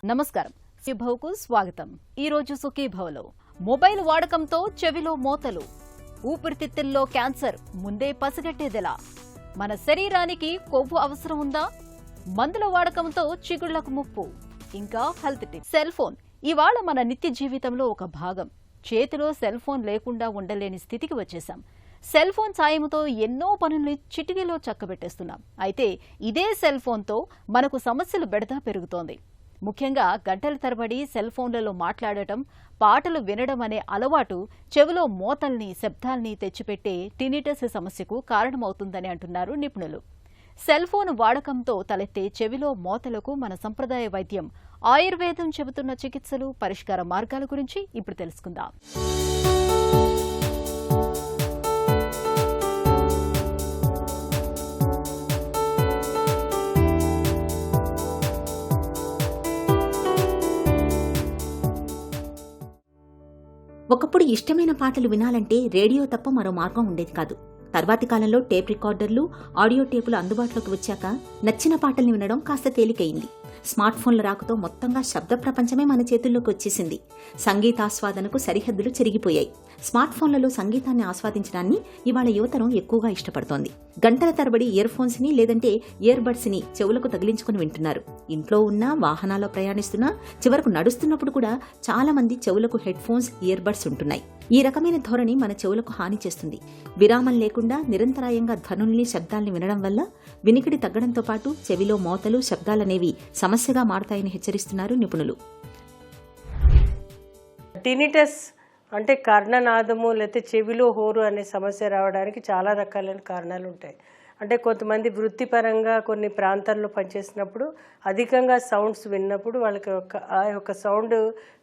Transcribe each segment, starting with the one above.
నమస్కారం, సుఖీభవకు స్వాగతం. ఈ రోజు సుఖీభవలో మొబైల్ వాడకంతో చెవిలో మోతలు, ఊపిరితిత్తుల్లో క్యాన్సర్ ముందే పసిగట్టేదెలా, మన శరీరానికి కొవ్వు అవసరం ఉందా, మందుల వాడకంతో చిగుళ్లకు ముప్పు, ఇంకా హెల్త్ టిప్. సెల్ ఫోన్ ఇవాళ మన నిత్య జీవితంలో ఒక భాగం. చేతిలో సెల్ ఫోన్ లేకుండా ఉండలేని స్థితికి వచ్చేసాం. సెల్ ఫోన్ సాయంతో ఎన్నో పనుల్ని చిటికీలో చక్కబెట్టేస్తున్నాం. అయితే ఇదే సెల్ ఫోన్తో మనకు సమస్యలు బెడద పెరుగుతోంది. ముఖ్యంగా గంటల తరబడి సెల్ ఫోన్లలో మాట్లాడటం, పాటలు వినడం అనే అలవాటు చెవిలో మోతల్ని, శబ్దాల్ని తెచ్చిపెట్టే టినిటస్ సమస్యకు కారణమవుతుందని అంటున్నారు నిపుణులు. సెల్ ఫోన్ వాడకంతో తలెత్తే చెవిలో మోతలకు మన సంప్రదాయ వైద్యం ఆయుర్వేదం చెబుతున్న చికిత్సలు, పరిష్కార మార్గాల గురించి ఇప్పుడు తెలుసుకుందాం. ఒకప్పుడు ఇష్టమైన పాటలు వినాలంటే రేడియో తప్ప మరో మార్గం ఉండేది కాదు. తర్వాతి కాలంలో టేప్ రికార్డర్లు, ఆడియో టేపులు అందుబాటులోకి వచ్చాక నచ్చిన పాటల్ని వినడం కాస్త తేలికయింది. స్మార్ట్ ఫోన్ల రాకతో మొత్తంగా శబ్ద ప్రపంచమే మన చేతుల్లోకి వచ్చేసింది. సంగీతాస్వాదనకు సరిహద్దులు చెరిగిపోయాయి. స్మార్ట్ ఫోన్లలో సంగీతాన్ని ఆస్వాదించడాన్ని ఇవాళ యువతరం ఎక్కువగా ఇష్టపడుతోంది. గంటల తరబడి ఇయర్ ఫోన్స్ ని లేదంటే ఇయర్ బడ్స్ ని చెవులకు తగిలించుకుని వింటున్నారు. ఇంట్లో ఉన్నా, వాహనాల్లో ప్రయాణిస్తున్నా, చివరకు నడుస్తున్నప్పుడు కూడా చాలా మంది చెవులకు హెడ్ ఫోన్స్, ఇయర్ బడ్స్ ఉంటున్నాయి. ఈ రకమైన ధోరణి మన చెవులకు హాని చేస్తుంది. విరామం లేకుండా నిరంతరాయంగా ధ్వనుల్ని, శబ్దాల్ని వినడం వల్ల వినికిడి తగ్గడంతో పాటు చెవిలో మోతలు, శబ్దాలనేవి సమస్యగా మారతాయని హెచ్చరిస్తున్నారు నిపుణులు. టినిటస్ అంటే కర్ణనాదము లేకపోతే చెవిలో హోరు అనే సమస్య రావడానికి చాలా రకాలైన కారణాలు ఉంటాయి. అంటే కొంతమంది వృత్తిపరంగా కొన్ని ప్రాంతాల్లో పనిచేసినప్పుడు అధికంగా సౌండ్స్ విన్నప్పుడు వాళ్ళకి ఆ యొక్క సౌండ్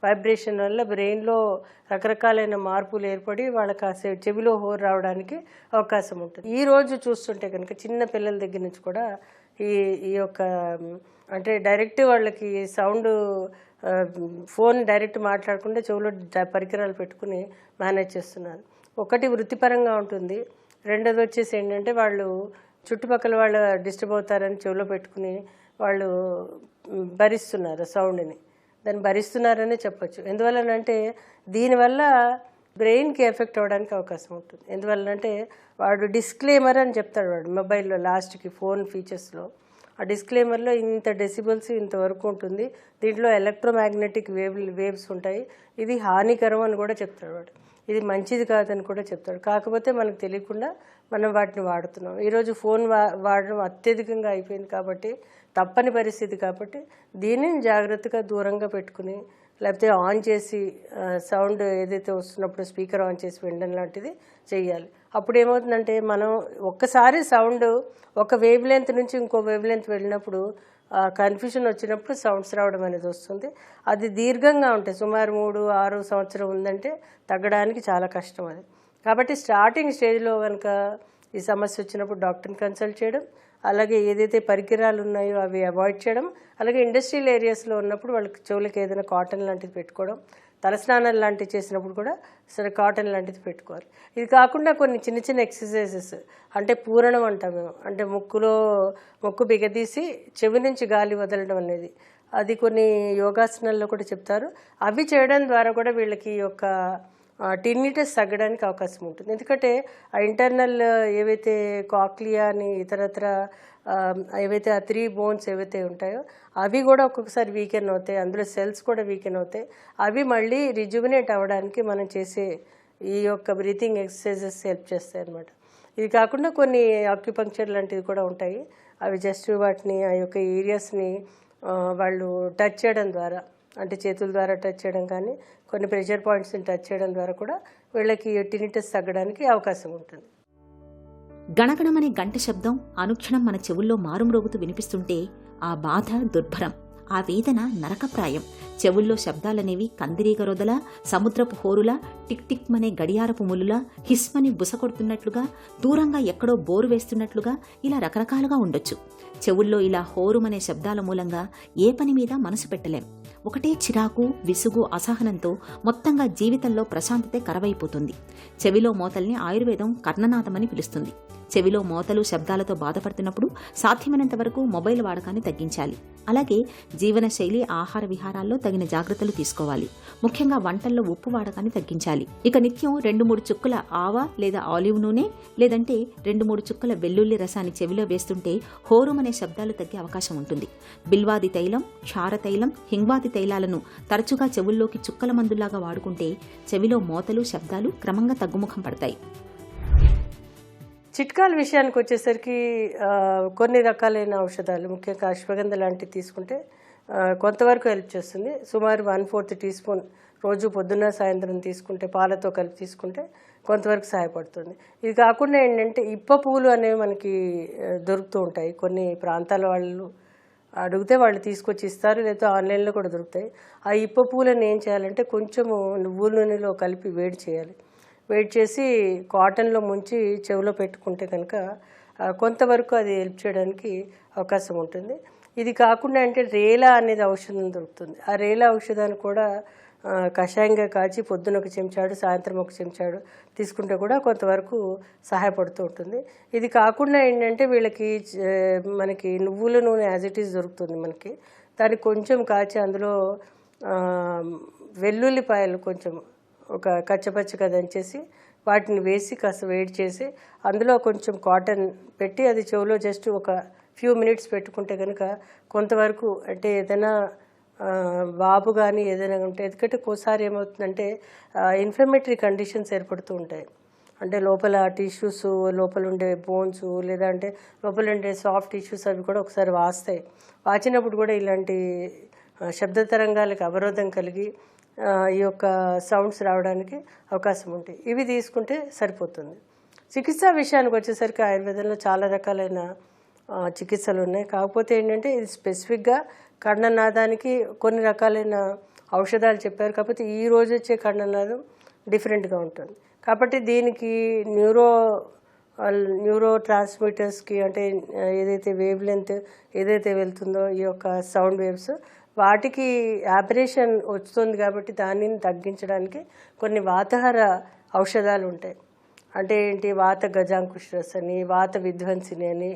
వైబ్రేషన్ వల్ల బ్రెయిన్లో రకరకాలైన మార్పులు ఏర్పడి వాళ్ళకి ఆ చెవిలో హోరు రావడానికి అవకాశం ఉంటుంది. ఈరోజు చూస్తుంటే కనుక చిన్న పిల్లల దగ్గర నుంచి కూడా ఈ యొక్క అంటే డైరెక్ట్ వాళ్ళకి సౌండ్ ఫోన్ డైరెక్ట్ మాట్లాడకుండా చెవిలో పరికరాలు పెట్టుకుని మేనేజ్ చేస్తున్నారు. ఒకటి వృత్తిపరంగా ఉంటుంది. రెండోది వచ్చేసి ఏంటంటే వాళ్ళు చుట్టుపక్కల వాళ్ళు డిస్టర్బ్ అవుతారని చెవిలో పెట్టుకుని వాళ్ళు భరిస్తున్నారు సౌండ్ని. దాన్ని భరిస్తున్నారనే చెప్పచ్చు. ఎందువల్లనంటే దీనివల్ల బ్రెయిన్కి ఎఫెక్ట్ అవ్వడానికి అవకాశం ఉంటుంది. ఎందువల్లనంటే వాడు డిస్క్లైమర్ అని చెప్తాడు వాడు మొబైల్లో లాస్ట్కి ఫోన్ ఫీచర్స్లో. ఆ డిస్క్లైమర్లో ఇంత డెసిబుల్స్ ఇంతవరకు ఉంటుంది, దీంట్లో ఎలక్ట్రోమాగ్నెటిక్ వేవ్స్ ఉంటాయి, ఇది హానికరం అని కూడా చెప్తాడు వాడు. ఇది మంచిది కాదని కూడా చెప్తాడు. కాకపోతే మనకు తెలియకుండా మనం వాటిని వాడుతున్నాం. ఈరోజు ఫోన్ వాడడం అత్యధికంగా అయిపోయింది కాబట్టి, తప్పని పరిస్థితి కాబట్టి దీనిని జాగ్రత్తగా దూరంగా పెట్టుకుని లేకపోతే ఆన్ చేసి సౌండ్ ఏదైతే వస్తున్నప్పుడు స్పీకర్ ఆన్ చేసి వినడం లాంటిది చెయ్యాలి. అప్పుడు ఏమవుతుందంటే మనం ఒక్కసారి సౌండ్ ఒక వేవ్ లెంత్ నుంచి ఇంకో వేవ్ లెంత్ వెళ్ళినప్పుడు కన్ఫ్యూజన్ వచ్చినప్పుడు సౌండ్స్ రావడం అనేది వస్తుంది. అది దీర్ఘంగా ఉంటాయి. సుమారు 3-6 సంవత్సరం ఉందంటే తగ్గడానికి చాలా కష్టం అది. కాబట్టి స్టార్టింగ్ స్టేజ్లో కనుక ఈ సమస్య వచ్చినప్పుడు డాక్టర్ని కన్సల్ట్ చేయడం, అలాగే ఏదైతే పరికరాలు ఉన్నాయో అవి అవాయిడ్ చేయడం, అలాగే ఇండస్ట్రియల్ ఏరియాస్లో ఉన్నప్పుడు వాళ్ళకి చెవులకి ఏదైనా కాటన్ లాంటిది పెట్టుకోవడం, తలస్నానాలు లాంటివి చేసినప్పుడు కూడా సరే కాటన్ లాంటిది పెట్టుకోవాలి. ఇది కాకుండా కొన్ని చిన్న చిన్న ఎక్సర్సైజెస్ అంటే పూరణం అంటాం మేము, అంటే ముక్కు బిగదీసి చెవి నుంచి గాలి వదలడం అనేది, అది కొన్ని యోగాసనాల్లో కూడా చెప్తారు. అవి చేయడం ద్వారా కూడా వీళ్ళకి యొక్క టినిటస్ తగ్గడానికి అవకాశం ఉంటుంది. ఎందుకంటే ఆ ఇంటర్నల్ ఏవైతే కాక్లియా అని ఇతరత్ర ఏవైతే ఆ 3 బోన్స్ ఏవైతే ఉంటాయో అవి కూడా ఒక్కొక్కసారి వీకెన్ అవుతాయి. అందులో సెల్స్ కూడా వీకెన్ అవుతాయి. అవి మళ్ళీ రిజ్యుమినేట్ అవ్వడానికి మనం చేసే ఈ యొక్క బ్రీతింగ్ ఎక్సర్సైజెస్ హెల్ప్ చేస్తాయి అన్నమాట. ఇది కాకుండా కొన్ని ఆక్యుపంక్చర్ లాంటివి కూడా ఉంటాయి. అవి జస్ట్ వాటిని ఆ యొక్క ఏరియాస్ని వాళ్ళు టచ్ చేయడం ద్వారా, అంటే చేతుల ద్వారా టచ్ చేయడం కానీ కొన్ని ప్రెషర్ పాయింట్స్ని టచ్ చేయడం ద్వారా కూడా వీళ్ళకి టినిటస్ తగ్గడానికి అవకాశం ఉంటుంది. గణగణమనే గంట శబ్దం అనుక్షణం మన చెవుల్లో మారుమ్రోగుతూ వినిపిస్తుంటే ఆ బాధ దుర్భరం, ఆ వేదన నరకప్రాయం. చెవుల్లో శబ్దాలనేవి కందిరీగ రొదల, సముద్రపు హోరులా, టిక్ టిక్ మనే గడియారపు ములులా, హిస్మని బుసకొడుతున్నట్లుగా, దూరంగా ఎక్కడో బోరు వేస్తున్నట్లుగా ఇలా రకరకాలుగా ఉండొచ్చు. చెవుల్లో ఇలా హోరుమనే శబ్దాల మూలంగా ఏ పని మీద మనసు పెట్టలేం. ఒకటే చిరాకు, విసుగు, అసహనంతో మొత్తంగా జీవితంలో ప్రశాంతతే కరవైపోతుంది. చెవిలో మోతల్ని ఆయుర్వేదం కర్ణనాదమని పిలుస్తుంది. చెవిలో మోతలు, శబ్దాలతో బాధపడుతున్నప్పుడు సాధ్యమైనంత వరకు మొబైల్ వాడకాన్ని తగ్గించాలి. అలాగే జీవనశైలి, ఆహార విహారాల్లో తగిన జాగ్రత్తలు తీసుకోవాలి. ముఖ్యంగా వంటల్లో ఉప్పు వాడకాన్ని తగ్గించాలి. ఇక నిత్యం 2-3 చుక్కల ఆవ లేదా ఆలివ్ నూనె లేదంటే 2-3 చుక్కల వెల్లుల్లి రసాన్ని చెవిలో వేస్తుంటే హోరుమనే శబ్దాలు తగ్గే అవకాశం ఉంటుంది. బిల్వాది తైలం, క్షార తైలం, హింగ్వాది తైలాలను తరచుగా చెవుల్లోకి చుక్కల మందులాగా వాడుకుంటే చెవిలో మోతలు, శబ్దాలు క్రమంగా తగ్గుముఖం పడతాయి. చిట్కాల విషయానికి వచ్చేసరికి కొన్ని రకాలైన ఔషధాలు, ముఖ్యంగా అశ్వగంధ లాంటివి తీసుకుంటే కొంతవరకు హెల్ప్ చేస్తుంది. సుమారు 1/4 టీ స్పూన్ రోజు పొద్దున్న సాయంత్రం తీసుకుంటే, పాలతో కలిపి తీసుకుంటే కొంతవరకు సహాయపడుతుంది. ఇది కాకుండా ఏంటంటే ఇప్ప పూలు అనేవి మనకి దొరుకుతూ ఉంటాయి. కొన్ని ప్రాంతాల వాళ్ళు అడిగితే వాళ్ళు తీసుకొచ్చి ఇస్తారు, లేదా ఆన్లైన్లో కూడా దొరుకుతాయి. ఆ ఇప్ప పూలను ఏం చేయాలంటే కొంచెము నువ్వుల నూనెలో కలిపి వేడి చేయాలి. వేడి చేసి కాటన్లో ముంచి చెవిలో పెట్టుకుంటే కనుక కొంతవరకు అది హెల్ప్ చేయడానికి అవకాశం ఉంటుంది. ఇది కాకుండా అంటే రేలా అనేది ఔషధం దొరుకుతుంది. ఆ రేలా ఔషధాన్ని కూడా కషాయంగా కాచి పొద్దున 1 చెంచాడు, సాయంత్రం 1 చెంచాడు తీసుకుంటే కూడా కొంతవరకు సహాయపడుతూ ఉంటుంది. ఇది కాకుండా ఏంటంటే వీళ్ళకి మనకి నువ్వుల నూనె యాజ్ ఇట్ ఈస్ దొరుకుతుంది మనకి. దాన్ని కొంచెం కాచి అందులో వెల్లుల్లిపాయలు కొంచెం ఒక కచ్చపచ్చగా దంచేసి వాటిని వేసి కాస్త వేడి చేసి అందులో కొంచెం కాటన్ పెట్టి అది చెవిలో జస్ట్ ఒక ఫ్యూ మినిట్స్ పెట్టుకుంటే కనుక కొంతవరకు అంటే ఏదైనా వాపు కానీ ఏదైనా ఉంటే, ఎందుకంటే ఒకసారి ఏమవుతుందంటే ఇన్ఫ్లమేటరీ కండిషన్స్ ఏర్పడుతూ ఉంటాయి. అంటే లోపల టిష్యూస్, లోపల ఉండే బోన్స్ లేదా అంటే లోపల ఉండే సాఫ్ట్ టిష్యూస్ అవి కూడా ఒకసారి వాస్తాయి. వాచినప్పుడు కూడా ఇలాంటి శబ్ద తరంగాలకు అవరోధం కలిగి ఈ యొక్క సౌండ్స్ రావడానికి అవకాశం ఉంటాయి. ఇవి తీసుకుంటే సరిపోతుంది. చికిత్సా విషయానికి వచ్చేసరికి ఆయుర్వేదంలో చాలా రకాలైన చికిత్సలు ఉన్నాయి. కాకపోతే ఏంటంటే ఇది స్పెసిఫిక్గా కర్ణనాదానికి కొన్ని రకాలైన ఔషధాలు చెప్పారు. కాకపోతే ఈ రోజు వచ్చే కర్ణనాదం డిఫరెంట్గా ఉంటుంది. కాబట్టి దీనికి న్యూరో ట్రాన్స్మిటర్స్కి అంటే ఏదైతే వేవ్ లెంత్ ఏదైతే వెళ్తుందో ఈ యొక్క సౌండ్ వేవ్స్ వాటికి ఆపరేషన్ వస్తుంది. కాబట్టి దానిని తగ్గించడానికి కొన్ని వాతహర ఔషధాలు ఉంటాయి. అంటే ఏంటి, వాత గజాంకుశ్రస్ అని, వాత విధ్వంసిని అని,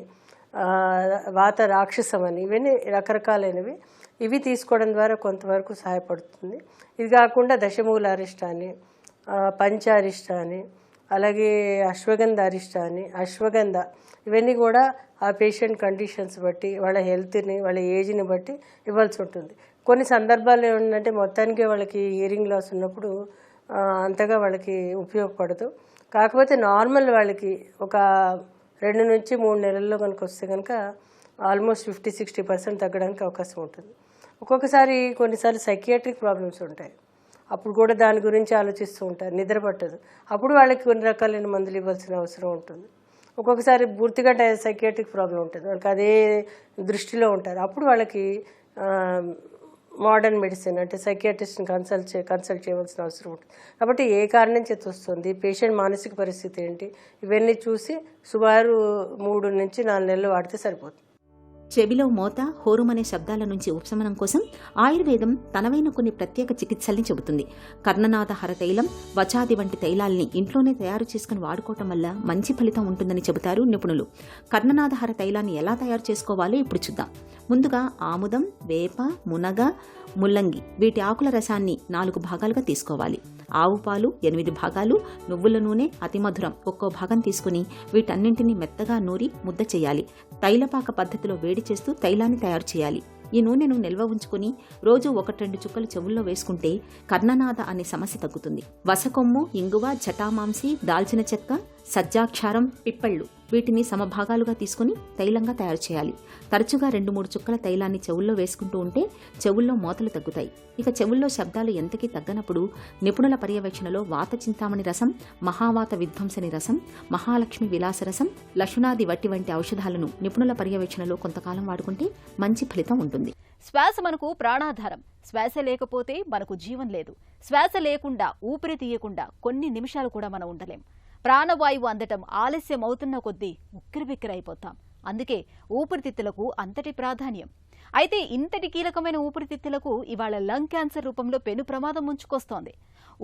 వాత రాక్షసం అని, ఇవన్నీ రకరకాలైనవి. ఇవి తీసుకోవడం ద్వారా కొంతవరకు సహాయపడుతుంది. ఇది కాకుండా దశమూల అరిష్ట అని, పంచారిష్ట అని, అలాగే అశ్వగంధ అరిష్ట అని, అశ్వగంధ, ఇవన్నీ కూడా ఆ పేషెంట్ కండిషన్స్ బట్టి, వాళ్ళ హెల్త్ని, వాళ్ళ ఏజ్ని బట్టి ఇవ్వాల్సి ఉంటుంది. కొన్ని సందర్భాల్లో ఏమంటే మొత్తానికి వాళ్ళకి హియరింగ్ లాస్ ఉన్నప్పుడు అంతగా వాళ్ళకి ఉపయోగపడదు. కాకపోతే నార్మల్ వాళ్ళకి ఒక 2 నుంచి 3 నెలల్లో కనుక వస్తే కనుక ఆల్మోస్ట్ 50-60% తగ్గడానికి అవకాశం ఉంటుంది. ఒక్కొక్కసారి కొన్నిసార్లు సైకియాట్రిక్ ప్రాబ్లమ్స్ ఉంటాయి. అప్పుడు కూడా దాని గురించి ఆలోచిస్తూ ఉంటారు, నిద్ర పట్టదు. అప్పుడు వాళ్ళకి కొన్ని రకాలైన మందులు ఇవ్వాల్సిన అవసరం ఉంటుంది. ఒక్కొక్కసారి పూర్తిగా సైకియాట్రిక్ ప్రాబ్లం ఉంటుంది, వాళ్ళకి అదే దృష్టిలో ఉంటారు. అప్పుడు వాళ్ళకి మోడర్న్ మెడిసిన్ అంటే సైకియాట్రిస్ట్ని కన్సల్ట్ చేయవలసిన అవసరం ఉంటుంది. కాబట్టి ఏ కారణం చేత వస్తుంది, పేషెంట్ మానసిక పరిస్థితి ఏంటి, ఇవన్నీ చూసి సుమారు 3 నుంచి 4 నెలలు వాడితే సరిపోతుంది. చెవిలో మోత, హోరుమనే శబ్దాల నుంచి ఉపశమనం కోసం ఆయుర్వేదం తనవైన కొన్ని ప్రత్యేక చికిత్సల్ని చెబుతుంది. కర్ణనాద హర తైలం, వచాది వంటి తైలాల్ని ఇంట్లోనే తయారు చేసుకుని వాడుకోవటం వల్ల మంచి ఫలితం ఉంటుందని చెబుతారు నిపుణులు. కర్ణనాద హర తైలాన్ని ఎలా తయారు చేసుకోవాలో ఇప్పుడు చూద్దాం. ముందుగా ఆముదం, వేప, మునగ, ముల్లంగి వీటి ఆకుల రసాన్ని 4 భాగాలుగా తీసుకోవాలి. ఆవు పాలు 8 భాగాలు, నువ్వుల నూనె అతి మధురం 1 భాగం తీసుకుని వీటన్నింటినీ మెత్తగా నూరి ముద్ద చేయాలి. తైలపాక పద్ధతిలో వేడి చేస్తూ తైలాన్ని తయారు చేయాలి. ఈ నూనెను నిల్వ ఉంచుకుని రోజు 1-2 చుక్కలు చెవుల్లో వేసుకుంటే కర్ణనాద అనే సమస్య తగ్గుతుంది. వసకొమ్ము, ఇంగువ, జటామాంసి, దాల్చిన చెక్క, సజ్జాక్షారం, పిప్పళ్ళు వీటిని సమభాగాలుగా తీసుకుని తైలంగా తయారు చేయాలి. తరచుగా 2-3 చుక్కల తైలాన్ని చెవుల్లో వేసుకుంటూ ఉంటే చెవుల్లో మోతలు తగ్గుతాయి. ఇక చెవుల్లో శబ్దాలు ఎంతకీ తగ్గనప్పుడు నిపుణుల పర్యవేక్షణలో వాత చింతామణి రసం, మహావాత విధ్వంసని రసం, మహాలక్ష్మి విలాస రసం, లక్షునాది వట్టి వంటి ఔషధాలను నిపుణుల పర్యవేక్షణలో కొంతకాలం వాడుకుంటే మంచి ఫలితం ఉంటుంది. శ్వాస మనకు ప్రాణాధారం. శ్వాస లేకపోతే మనకు జీవం లేదు. శ్వాస లేకుండా, ఊపిరి తీయకుండా కొన్ని నిమిషాలు కూడా మనం ఉండలేం. ప్రాణవాయువు అందటం ఆలస్యం అవుతున్న కొద్దీ ఉక్కిరిబిక్కిరైపోతాం. అందుకే ఊపిరితిత్తులకు అంతటి ప్రాధాన్యం. అయితే ఇంతటి కీలకమైన ఊపిరితిత్తులకు ఇవాళ లంగ్ క్యాన్సర్ రూపంలో పెను ప్రమాదం ముంచుకొస్తోంది.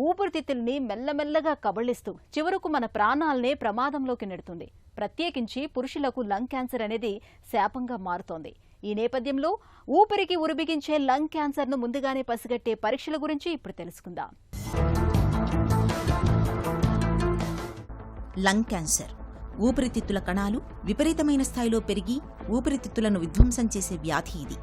ఊపిరితిత్తుల్ని మెల్లమెల్లగా కబళిస్తూ చివరకు మన ప్రాణాలనే ప్రమాదంలోకి నెడుతుంది. ప్రత్యేకించి పురుషులకు లంగ్ క్యాన్సర్ అనేది శాపంగా మారుతోంది. ఈ నేపథ్యంలో ఊపిరికి ఉరిబిగించే లంగ్ క్యాన్సర్ను ముందుగానే పసిగట్టే పరీక్షల గురించి ఇప్పుడు తెలుసుకుందాం. లంగ్ క్యాన్సర్ ఊపిరితిత్తుల కణాలు విపరీతమైన స్థాయిలో పెరిగి ఊపిరితిత్తులను విధ్వంసం చేసే వ్యాధి ఇది.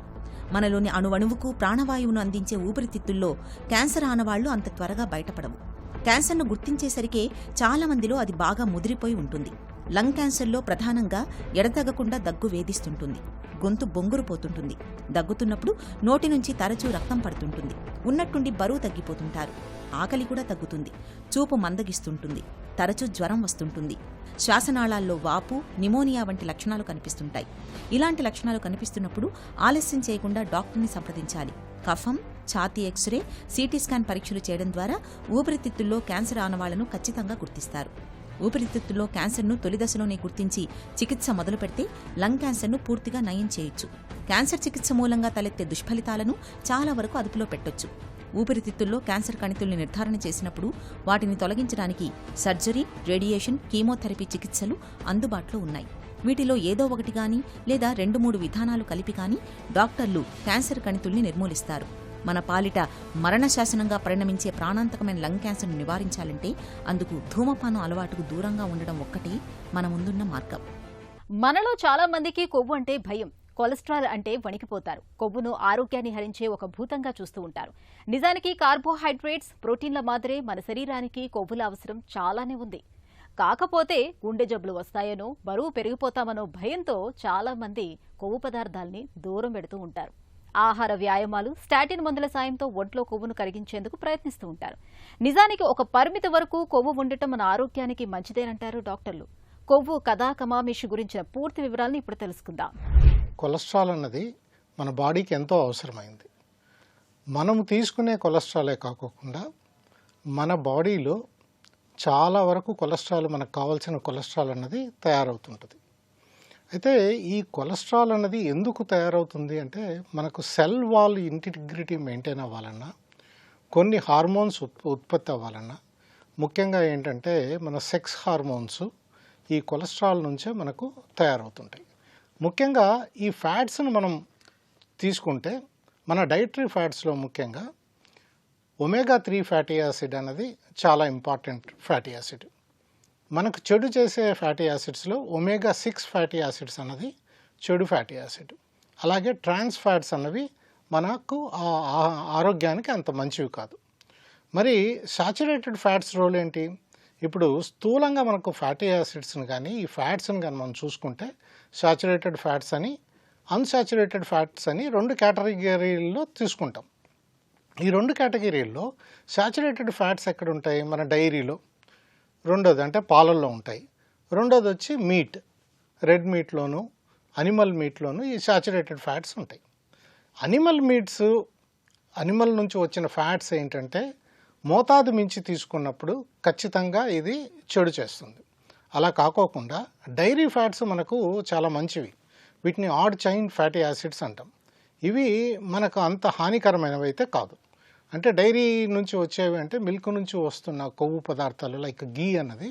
మనలోని అణువణువుకు ప్రాణవాయువును అందించే ఊపిరితిత్తుల్లో క్యాన్సర్ ఆనవాళ్లు అంత త్వరగా బయటపడవు. క్యాన్సర్ను గుర్తించేసరికే చాలా మందిలో అది బాగా ముదిరిపోయి ఉంటుంది. లంగ్ క్యాన్సర్లో ప్రధానంగా ఎడతెగకుండా దగ్గు వేధిస్తుంటుంది. గొంతు బొంగురుపోతుంటుంది. దగ్గుతున్నప్పుడు నోటి నుంచి తరచూ రక్తం పడుతుంటుంది. ఉన్నట్టుండి బరువు తగ్గిపోతుంటారు. ఆకలి కూడా తగ్గుతుంది. చూపు మందగిస్తుంటుంది. తరచూ జ్వరం వస్తుంటుంది. శ్వాసనాళాల్లో వాపు, నిమోనియా వంటి లక్షణాలు కనిపిస్తుంటాయి. ఇలాంటి లక్షణాలు కనిపిస్తున్నప్పుడు ఆలస్యం చేయకుండా డాక్టర్ని సంప్రదించాలి. కఫం, ఛాతీ ఎక్స్రే, సిటీ స్కాన్ పరీక్షలు చేయడం ద్వారా ఊపిరితిత్తుల్లో క్యాన్సర్ ఆనవాళ్లను ఖచ్చితంగా గుర్తిస్తారు. ఊపిరితిత్తుల్లో క్యాన్సర్ను తొలి దశలోనే గుర్తించి చికిత్స మొదలు పెడితే లంగ్ క్యాన్సర్ను పూర్తిగా నయం చేయొచ్చు. క్యాన్సర్ చికిత్స మూలంగా తలెత్తే దుష్ఫలితాలను చాలా వరకు అదుపులో పెట్టొచ్చు. ఊపిరితిత్తుల్లో క్యాన్సర్ కణితుల్ని నిర్ధారణ చేసినప్పుడు వాటిని తొలగించడానికి సర్జరీ, రేడియేషన్, కీమోథెరపీ చికిత్సలు అందుబాటులో ఉన్నాయి. వీటిలో ఏదో ఒకటి గానీ లేదా 2-3 విధానాలు కలిపి కానీ డాక్టర్లు క్యాన్సర్ కణితుల్ని నిర్మూలిస్తారు. మన పాలిట మరణశాసనంగా పరిణమించే ప్రాణాంతకమైన లంగ్ క్యాన్సర్ను నివారించాలంటే అందుకు ధూమపానం అలవాటుకు దూరంగా ఉండడం ఒక్కటే మన ముందున్న మార్గం. మనలో చాలా మందికి కొవ్వు అంటే భయం, కొలెస్ట్రాల్ అంటే వణికిపోతారు. కొవ్వును ఆరోగ్యాన్ని హరించే ఒక భూతంగా చూస్తూ ఉంటారు. నిజానికి కార్బోహైడ్రేట్స్, ప్రోటీన్ల మాదిరే మన శరీరానికి కొవ్వుల అవసరం చాలానే ఉంది. కాకపోతే గుండె జబ్బులు వస్తాయనో, బరువు పెరిగిపోతామనో భయంతో చాలా మంది కొవ్వు పదార్థాల్ని దూరం పెడుతూ ఉంటారు. ఆహార వ్యాయామాలు, స్టాటిన్ మందుల సాయంతో ఒంట్లో కొవ్వును కరిగించేందుకు ప్రయత్నిస్తూ ఉంటారు. నిజానికి ఒక పరిమితి వరకు కొవ్వు ఉండటం మన ఆరోగ్యానికి మంచిదేనంటారు డాక్టర్లు. కొవ్వు కథా కమామిషి గురించిన పూర్తి వివరాలను ఇప్పుడు తెలుసుకుందాం. కొలెస్ట్రాల్ అన్నది మన బాడీకి ఎంతో అవసరమైంది. మనము తీసుకునే కొలెస్ట్రాలే కాకుండా మన బాడీలో చాలా వరకు కొలెస్ట్రాల్, మనకు కావాల్సిన కొలెస్ట్రాల్ అన్నది తయారవుతుంటుంది. అయితే ఈ కొలెస్ట్రాల్ అన్నది ఎందుకు తయారవుతుంది అంటే, మనకు సెల్ వాల్ ఇంటిగ్రిటీ మెయింటైన్ అవ్వాలన్నా, కొన్ని హార్మోన్స్ ఉత్పత్తి అవ్వాలన్నా, ముఖ్యంగా ఏంటంటే మన సెక్స్ హార్మోన్స్ ఈ కొలెస్ట్రాల్ నుంచే మనకు తయారవుతుంటాయి. ముఖ్యంగా ఈ ఫ్యాట్స్ను మనం తీసుకుంటే మన డైటరీ ఫ్యాట్స్లో ముఖ్యంగా ఒమేగా-3 ఫ్యాటీ యాసిడ్ అనేది చాలా ఇంపార్టెంట్ ఫ్యాటీ యాసిడ్. మనకు చెడు చేసే ఫ్యాటీ యాసిడ్స్లో ఒమేగా-6 ఫ్యాటీ యాసిడ్స్ అన్నది చెడు ఫ్యాటీ యాసిడ్. అలాగే ట్రాన్స్ ఫ్యాట్స్ అన్నవి మనకు ఆరోగ్యానికి అంత మంచివి కాదు. మరి సాచురేటెడ్ ఫ్యాట్స్ రోల్ ఏంటి? ఇప్పుడు స్థూలంగా మనకు ఫ్యాటీ యాసిడ్స్ని కానీ ఈ ఫ్యాట్స్ని కానీ మనం చూసుకుంటే సాచురేటెడ్ ఫ్యాట్స్ అని, అన్సాచురేటెడ్ ఫ్యాట్స్ అని 2 కేటగిరీల్లో తీసుకుంటాం. ఈ 2 కేటగిరీల్లో సాచురేటెడ్ ఫ్యాట్స్ ఎక్కడ ఉంటాయి? మన డైరీలో. రెండోది అంటే పాలల్లో ఉంటాయి. రెండోది వచ్చి మీట్, రెడ్ మీట్లోను, అనిమల్ మీట్లోను ఈ సాచురేటెడ్ ఫ్యాట్స్ ఉంటాయి. అనిమల్ నుంచి వచ్చిన ఫ్యాట్స్ ఏంటంటే మోతాదు మించి తీసుకున్నప్పుడు ఖచ్చితంగా ఇది చెడు చేస్తుంది. అలా కాకోకుండా డైరీ ఫ్యాట్స్ మనకు చాలా మంచివి. వీటిని ఆడ్ చైన్ ఫ్యాటీ యాసిడ్స్ అంటాం. ఇవి మనకు అంత హానికరమైనవి అయితే కాదు. అంటే డైరీ నుంచి వచ్చేవి అంటే మిల్క్ నుంచి వస్తున్న కొవ్వు పదార్థాలు లైక్ గీ అన్నది,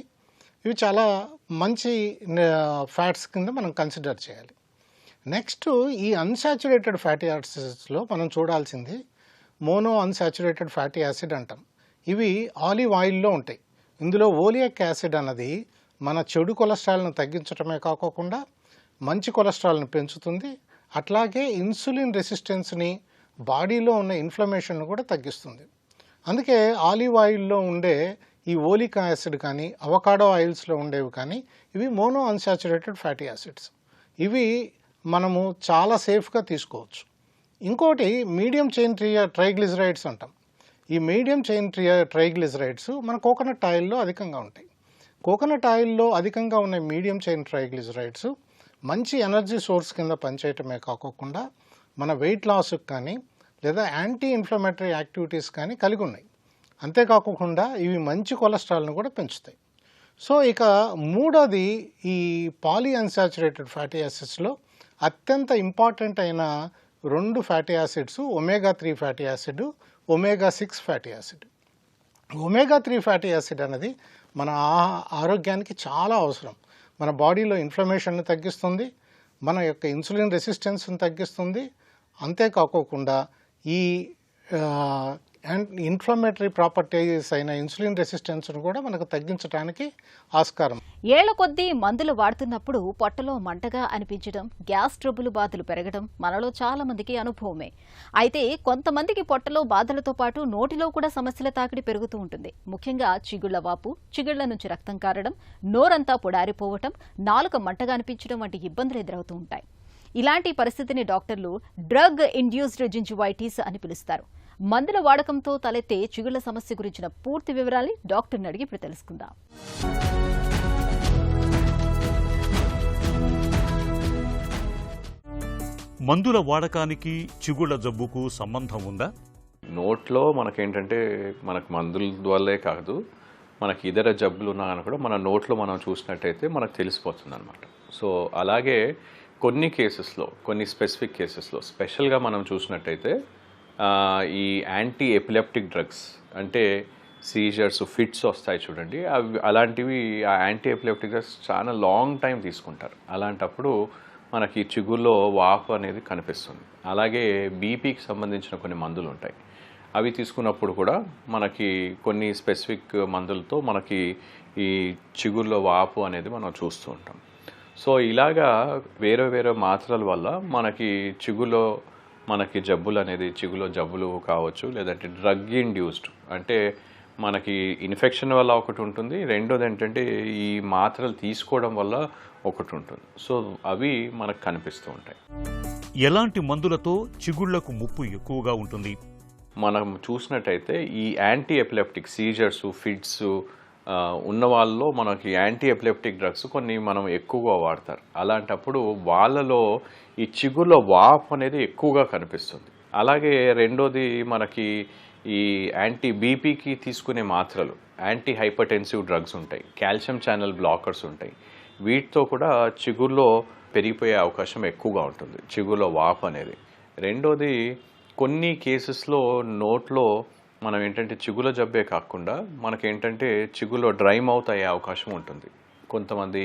ఇవి చాలా మంచి ఫ్యాట్స్ కింద మనం కన్సిడర్ చేయాలి. నెక్స్ట్ ఈ అన్సాచురేటెడ్ ఫ్యాటీ యాసిడ్స్లో మనం చూడాల్సింది మోనో అన్సాచురేటెడ్ ఫ్యాటీ యాసిడ్ అంటాం. ఇవి ఆలివ్ ఆయిల్లో ఉంటాయి. ఇందులో ఓలియక్ యాసిడ్ అన్నది మన చెడు కొలెస్ట్రాల్ను తగ్గించడమే కాకుండా మంచి కొలెస్ట్రాల్ని పెంచుతుంది. అట్లాగే ఇన్సులిన్ రెసిస్టెన్స్ని, బాడీలో ఉన్న ఇన్ఫ్లమేషన్ను కూడా తగ్గిస్తుంది. అందుకే ఆలివ్ ఆయిల్లో ఉండే ఈ ఓలిక్ యాసిడ్ కానీ, అవకాడో ఆయిల్స్లో ఉండేవి కానీ ఇవి మోనో అన్సాచురేటెడ్ ఫ్యాటీ యాసిడ్స్. ఇవి మనము చాలా సేఫ్గా తీసుకోవచ్చు. ఇంకోటి మీడియం చైన్ ట్రైగ్లిజరైడ్స్ అంటాం. ఈ మీడియం చైన్ ట్రైగ్లిజరైడ్స్ మన కోకోనట్ ఆయిల్లో అధికంగా ఉంటాయి. కోకోనట్ ఆయిల్లో అధికంగా ఉన్న మీడియం చైన్ ట్రైగ్లిజరైడ్స్ మంచి ఎనర్జీ సోర్స్ కింద పనిచేయటమే కాకుండా మన వెయిట్ లాస్కి కానీ లేదా యాంటీ ఇన్ఫ్లమేటరీ యాక్టివిటీస్ కానీ కలిగి ఉన్నాయి. అంతేకాకుండా ఇవి మంచి కొలెస్ట్రాల్ను కూడా పెంచుతాయి. సో ఇక మూడోది ఈ పాలీ అన్సాచురేటెడ్ ఫ్యాటీ యాసిడ్స్లో అత్యంత ఇంపార్టెంట్ అయిన 2 fatty acids ఒమేగా-3 fatty acid, ఒమేగా-6 fatty acid. ఒమేగా-3 fatty acid అనేది మన ఆరోగ్యానికి చాలా అవసరం. మన బాడీలో ఇన్ఫ్లమేషన్ని తగ్గిస్తుంది, మన యొక్క ఇన్సులిన్ రెసిస్టెన్స్ని తగ్గిస్తుంది. అంతేకాకోకుండా ఈ ఇన్ఫ్లమేటరీ ప్రాపర్టీస్ అయిన ఇన్సులిన్ రెసిస్టెన్స్ను కూడా మనకు తగ్గించడానికి ఆస్కారం. ఏళ్ల కొద్దీ మందులు వాడుతున్నప్పుడు పొట్టలో మంటగా అనిపించడం, గ్యాస్ ట్రబుల్ బాధలు పెరగడం మనలో చాలా మందికి అనుభవమే. అయితే కొంతమందికి పొట్టలో బాధలతో పాటు నోటిలో కూడా సమస్యల తాకిడి పెరుగుతూ ఉంటుంది. ముఖ్యంగా చిగుళ్ల వాపు, చిగుళ్ల నుంచి రక్తం కారడం, నోరంతా పొడారిపోవటం, నాలుక మంటగా అనిపించడం వంటి ఇబ్బందులు ఎదురవుతూ ఉంటాయి. ఇలాంటి పరిస్థితిని డాక్టర్లు డ్రగ్ ఇండ్యూస్డ్ జింజివైటిస్ అని పిలుస్తారు. మందుల వాడకంతో తలెత్తే చిగుళ్ల సమస్య గురించిన పూర్తి వివరాల్ని డాక్టర్ని అడిగి ఇప్పుడు తెలుసుకుందాం. మందుల వాడకానికి చిగుళ్ల జబ్బుకు సంబంధం ఉందా? నోట్లో మనకేంటంటే మనకు మందుల వల్లే కాదు, మనకి ఇతర జబ్బులు ఉన్నా కూడా మన నోట్లో మనం చూసినట్టయితే మనకు తెలిసిపోతుంది అనమాట. సో అలాగే కొన్ని కేసెస్లో, కొన్ని స్పెసిఫిక్ కేసెస్లో స్పెషల్గా మనం చూసినట్టయితే ఈ యాంటీ ఎపిలెప్టిక్ డ్రగ్స్ అంటే సీజర్స్, ఫిట్స్ వస్తాయి చూడండి, అవి అలాంటివి ఆ యాంటీ ఎపిలెప్టిక్ డ్రగ్స్ చాలా లాంగ్ టైం తీసుకుంటారు. అలాంటప్పుడు మనకి చిగుల్లో వాపు అనేది కనిపిస్తుంది. అలాగే బీపీకి సంబంధించిన కొన్ని మందులు ఉంటాయి, అవి తీసుకున్నప్పుడు కూడా మనకి కొన్ని స్పెసిఫిక్ మందులతో మనకి ఈ చిగుల్లో వాపు అనేది మనం చూస్తూ ఉంటాం. సో ఇలాగా వేరే వేరే మాత్రల వల్ల మనకి చిగులో మనకి జబ్బులు అనేది, చిగులో జబ్బులు కావచ్చు, లేదంటే డ్రగ్ ఇండ్యూస్డ్ అంటే మనకి ఇన్ఫెక్షన్ వల్ల ఒకటి ఉంటుంది, రెండోది ఏంటంటే ఈ మాత్రలు తీసుకోవడం వల్ల ఒకటి ఉంటుంది. సో అవి మనకు కనిపిస్తూ ఉంటాయి. ఎలాంటి మందులతో చిగుళ్లకు ముప్పు ఎక్కువగా ఉంటుంది? మనం చూసినట్టయితే ఈ యాంటీ ఎపిలెప్టిక్ సీజర్స్, ఫిట్స్ ఉన్న వాళ్ళలో మనకి యాంటీ ఎపిలెప్టిక్ డ్రగ్స్ కొన్ని మనం ఎక్కువగా వాడతారు. అలాంటప్పుడు వాళ్ళలో ఈ చిగుళ్ళ వాపు అనేది ఎక్కువగా కనిపిస్తుంది. అలాగే రెండోది మనకి ఈ యాంటీ బీపీకి తీసుకునే మాత్రలు, యాంటీ హైపర్టెన్సివ్ డ్రగ్స్ ఉంటాయి, కాల్షియం ఛానల్ బ్లాకర్స్ ఉంటాయి, వీటితో కూడా చిగుళ్ళలో పెరిగిపోయే అవకాశం ఎక్కువగా ఉంటుంది, చిగుళ్ళ వాపు అనేది. రెండోది కొన్ని కేసెస్లో నోట్లో మనం ఏంటంటే చిగుల జబ్బే కాకుండా మనకేంటంటే చిగులో డ్రై మౌత్ అయ్యే అవకాశం ఉంటుంది. కొంతమంది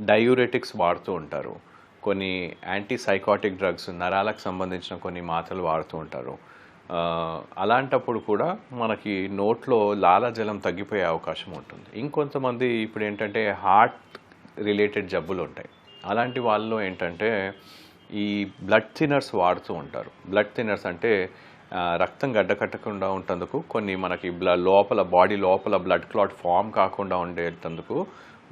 డయూరెటిక్స్ వాడుతూ ఉంటారు, కొన్ని యాంటీ సైకాటిక్ డ్రగ్స్, నరాలకు సంబంధించిన కొన్ని మాత్రలు వాడుతూ ఉంటారు. అలాంటప్పుడు కూడా మనకి నోట్లో లాలాజలం తగ్గిపోయే అవకాశం ఉంటుంది. ఇంకొంతమంది ఇప్పుడు ఏంటంటే హార్ట్ రిలేటెడ్ జబ్బులు ఉంటాయి, అలాంటి వాళ్ళలో ఏంటంటే ఈ బ్లడ్ థిన్నర్స్ వాడుతూ ఉంటారు. బ్లడ్ థిన్నర్స్ అంటే రక్తం గడ్డకట్టకుండా ఉంటందుకు, కొన్ని మనకి లోపల బాడీ లోపల బ్లడ్ క్లాట్ ఫామ్ కాకుండా ఉండేటందుకు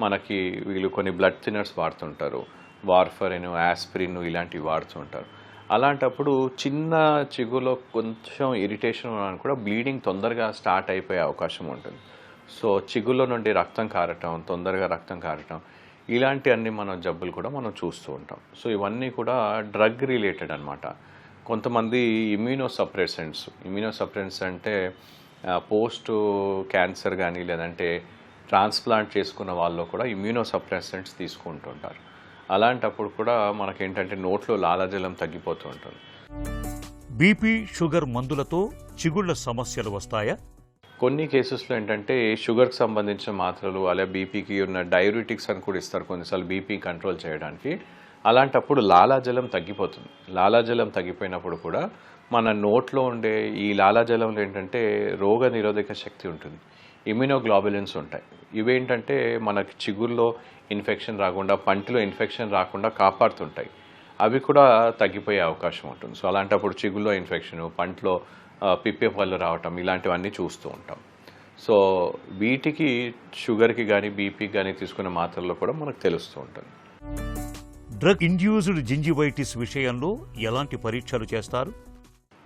మనకి వీళ్ళు కొన్ని బ్లడ్ థిన్నర్స్ వాడుతుంటారు, వార్ఫరిన్, ఆస్పిరిన్ ఇలాంటివి వాడుతుంటారు. అలాంటప్పుడు చిన్న చిగులో కొంచెం ఇరిటేషన్ అని కూడా బ్లీడింగ్ తొందరగా స్టార్ట్ అయిపోయే అవకాశం ఉంటుంది. సో చిగుల్లో నుండి రక్తం కారటం, తొందరగా రక్తం కారటం, ఇలాంటి అన్ని మన జబ్బులు కూడా మనం చూస్తూ ఉంటాం. సో ఇవన్నీ కూడా డ్రగ్ రిలేటెడ్ అనమాట. కొంతమంది ఇమ్యూనోసప్రెసెంట్స్ అంటే పోస్ట్ క్యాన్సర్ కానీ లేదంటే ట్రాన్స్ప్లాంట్ చేసుకున్న వాళ్ళు కూడా ఇమ్యూనోసప్రెసెంట్స్ తీసుకుంటుంటారు. అలాంటప్పుడు కూడా మనకేంటంటే నోట్లో లాలాజలం తగ్గిపోతూ ఉంటుంది. బీపీ, షుగర్ మందులతో చిగుళ్ల సమస్యలు వస్తాయా? కొన్ని కేసెస్లో ఏంటంటే షుగర్కి సంబంధించిన మాత్రలు, అలాగే బీపీకి ఉన్న డయూరిటిక్స్ అని కూడా ఇస్తారు కొన్నిసార్లు బీపీ కంట్రోల్ చేయడానికి. అలాంటప్పుడు లాలాజలం తగ్గిపోతుంది. లాలాజలం తగ్గిపోయినప్పుడు కూడా మన నోట్లో ఉండే ఈ లాలాజలంలో ఏంటంటే రోగ నిరోధక శక్తి ఉంటుంది, ఇమ్యూనోగ్లోబులిన్స్ ఉంటాయి. ఇవేంటంటే మనకి చిగుల్లో ఇన్ఫెక్షన్ రాకుండా, పంటిలో ఇన్ఫెక్షన్ రాకుండా కాపాడుతుంటాయి. అవి కూడా తగ్గిపోయే అవకాశం ఉంటుంది. సో అలాంటప్పుడు చిగుల్లో ఇన్ఫెక్షన్, పంటిలో పిప్పే పళ్ళు రావటం, ఇలాంటివన్నీ చూస్తూ ఉంటాం. సో వీటికి షుగర్కి కానీ బీపీకి కానీ తీసుకునే మాత్రల్లో కూడా మనకు తెలుస్తూ ఉంటుంది. డ్రగ్ ఇండ్యూస్డ్ జింజివైటిస్ విషయంలో ఎలాంటి పరీక్షలు చేస్తారు?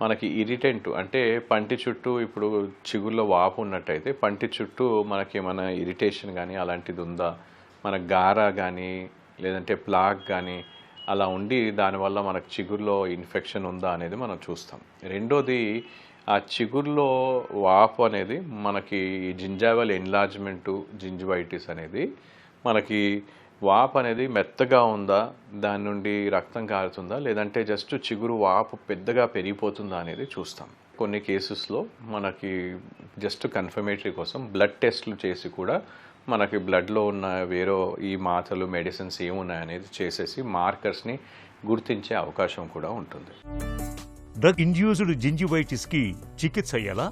మనకి ఇరిటెంట్ అంటే పంటి చుట్టూ ఇప్పుడు చిగుల్లో వాపు ఉన్నట్టయితే పంటి చుట్టూ మనకి ఏమైనా ఇరిటేషన్ కానీ అలాంటిది ఉందా, మన గారా కానీ లేదంటే ప్లాక్ కానీ అలా ఉండి దానివల్ల మనకు చిగుర్లో ఇన్ఫెక్షన్ ఉందా అనేది మనం చూస్తాం. రెండోది ఆ చిగుర్లో వాపు అనేది మనకి జింజావల్ ఎన్లార్జ్మెంటు జింజివైటిస్ అనేది మనకి వాపు అనేది మెత్తగా ఉందా, దాని నుండి రక్తం కారుతుందా, లేదంటే జస్ట్ చిగురు వాపు పెద్దగా పెరిగిపోతుందా అనేది చూస్తాం. కొన్ని కేసెస్లో మనకి జస్ట్ కన్ఫర్మేటరీ కోసం బ్లడ్ టెస్ట్లు చేసి కూడా మనకి బ్లడ్లో ఉన్న వేరే ఈ మాత్రలు మెడిసిన్స్ ఏమున్నాయనేది చేసేసి మార్కర్స్ని గుర్తించే అవకాశం కూడా ఉంటుంది. డ్రగ్ ఇండ్యూస్డ్ జింజివైటిస్కి చికిత్స ఎలా?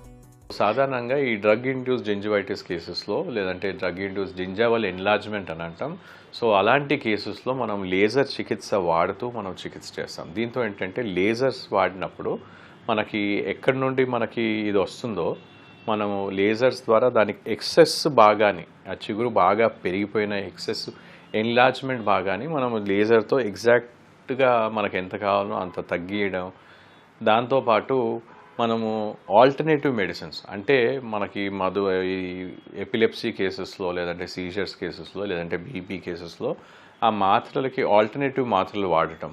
సాధారణంగా ఈ డ్రగ్ ఇండ్యూస్ జింజివైటిస్ కేసెస్లో లేదంటే డ్రగ్ ఇండ్యూస్ జింజావల్ ఎన్లార్జ్మెంట్ అని అంటాం. సో అలాంటి కేసెస్లో మనం లేజర్ చికిత్స వాడుతూ మనం చికిత్స చేస్తాం. దీంతో ఏంటంటే లేజర్స్ వాడినప్పుడు మనకి ఎక్కడి నుండి మనకి ఇది వస్తుందో మనము లేజర్స్ ద్వారా దానికి ఎక్సెస్ భాగాన్ని, ఆ చిగురు బాగా పెరిగిపోయిన ఎక్సెస్ ఎన్లార్జ్మెంట్ భాగాన్ని మనం లేజర్తో ఎగ్జాక్ట్గా మనకు ఎంత కావాలో అంత తగ్గియడం. దాంతోపాటు మనము ఆల్టర్నేటివ్ మెడిసిన్స్ అంటే మనకి ఈ ఎపిలెప్సీ కేసెస్లో లేదంటే సీజర్స్ కేసెస్లో లేదంటే బీపీ కేసెస్లో ఆ మాత్రలకి ఆల్టర్నేటివ్ మాత్రలు వాడటం,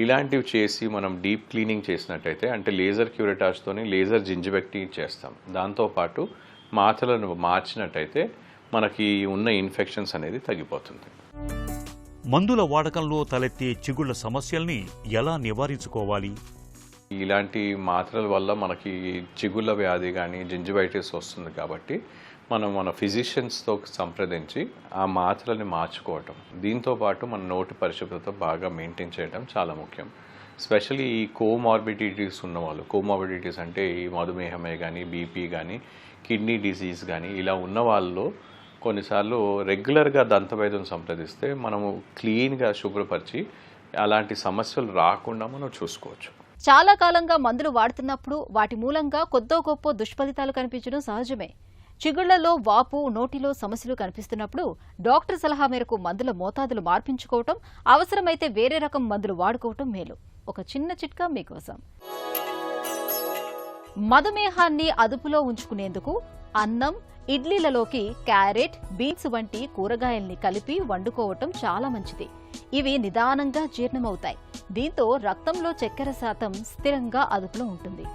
ఇలాంటివి చేసి మనం డీప్ క్లీనింగ్ చేసినట్టయితే అంటే లేజర్ క్యూరేటాజ్తోని లేజర్ జింజివెక్టరీ చేస్తాం. దాంతోపాటు మాత్రలను మార్చినట్టయితే మనకి ఉన్న ఇన్ఫెక్షన్స్ అనేది తగ్గిపోతుంది. మందుల వాడకంలో తలెత్తే చిగుళ్ల సమస్యల్ని ఎలా నివారించుకోవాలి? ఇలాంటి మాత్రల వల్ల మనకి చిగుళ్ళ వ్యాధి కానీ జింజివైటిస్ వస్తుంది కాబట్టి మనం మన ఫిజిషియన్స్తో సంప్రదించి ఆ మాత్రలని మార్చుకోవటం, దీంతోపాటు మన నోటి పరిశుభ్రత బాగా మెయింటైన్ చేయడం చాలా ముఖ్యం. స్పెషల్లీ ఈ కోమార్బిడిటీస్ ఉన్నవాళ్ళు, కోమార్బిడిటీస్ అంటే ఈ మధుమేహమే కానీ బీపీ కానీ కిడ్నీ డిసీజ్ కానీ ఇలా ఉన్న వాళ్ళు కొన్నిసార్లు రెగ్యులర్గా దంతవైద్యం సంప్రదిస్తే మనము క్లీన్గా శుభ్రపరిచి అలాంటి సమస్యలు రాకుండా మనం చూసుకోవచ్చు. చాలా కాలంగా మందులు వాడుతున్నప్పుడు వాటి మూలంగా కొద్దో గొప్ప దుష్ఫలితాలు కనిపించడం సహజమే. చిగుళ్లలో వాపు, నోటిలో సమస్యలు కనిపిస్తున్నప్పుడు డాక్టర్ సలహా మేరకు మందుల మోతాదులు మార్పించుకోవటం, అవసరమైతే వేరే రకం మందులు వాడుకోవటం మేలు. ఒక చిన్న చిట్కా మీకోసం. మధుమేహాన్ని అదుపులో ఉంచుకునేందుకు అన్నం, ఇడ్లీలలోకి క్యారెట్, బీన్స్ వంటి కూరగాయల్ని కలిపి వండుకోవటం చాలా మంచిది. ఇవి నిదానంగా జీర్ణమవుతాయి. దీంతో రక్తంలో చక్కెర శాతం స్థిరంగా అదుపులో ఉంటుంది.